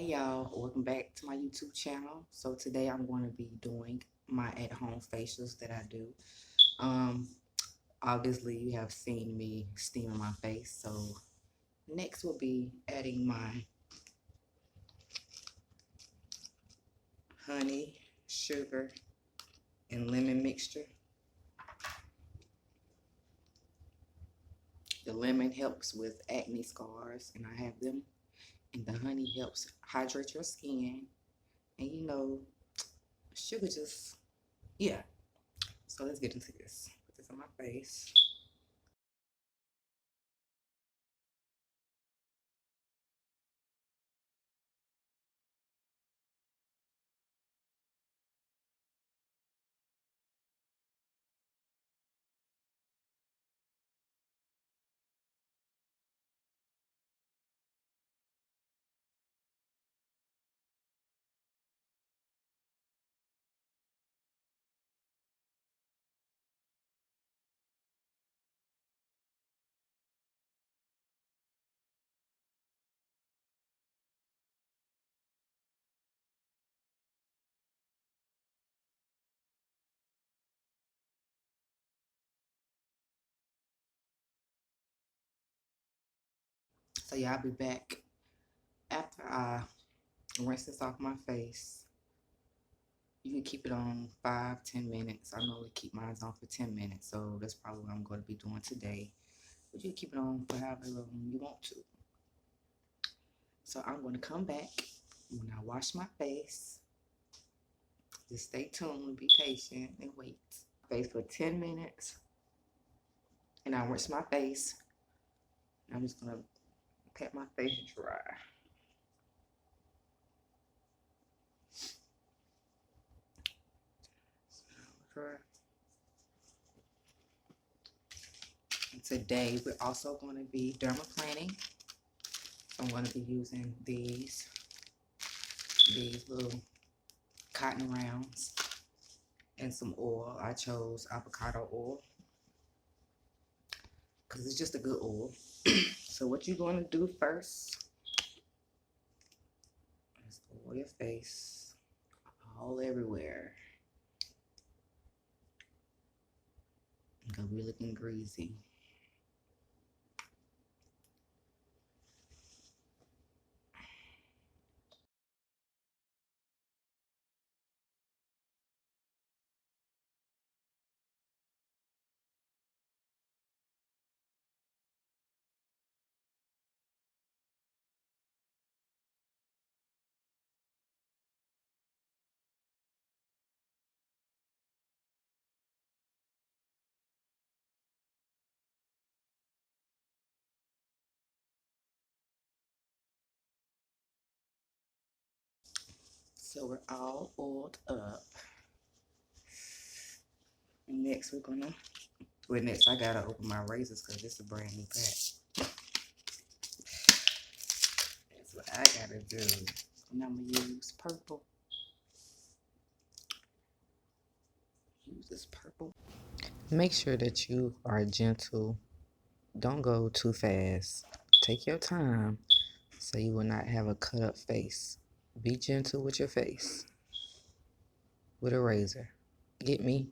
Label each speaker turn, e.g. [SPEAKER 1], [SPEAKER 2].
[SPEAKER 1] Hey y'all, welcome back to my YouTube channel. So today I'm going to be doing my at-home facials that I do. Obviously you have seen me steaming my face, so next will be adding my honey, sugar, and lemon mixture. The lemon helps with acne scars, and I have them, and the honey helps hydrate your skin, and you know, sugar just, yeah. So let's get into this. Put this on my face. So yeah, I'll be back after I rinse this off my face. You can keep it on 5-10 minutes. I normally keep mine on for 10 minutes, so that's probably what I'm going to be doing today. But you can keep it on for however long you want to. So I'm going to come back when I wash my face. Just stay tuned, be patient, and wait. Face for 10 minutes, and I rinse my face. I'm just going to pat my face dry. And today we're also going to be dermaplaning. So I'm going to be using these little cotton rounds and some oil. I chose avocado oil because it's just a good oil. So what you're going to do first is oil your face all everywhere. It's going to be looking greasy. So we're all oiled up. Next, we're gonna. Well, next I gotta open my razors because this is a brand new pack. That's what I gotta do. And I'm gonna use purple. Use this purple. Make sure that you are gentle. Don't go too fast. Take your time so you will not have a cut up face. Be gentle with your face with a razor. Get me?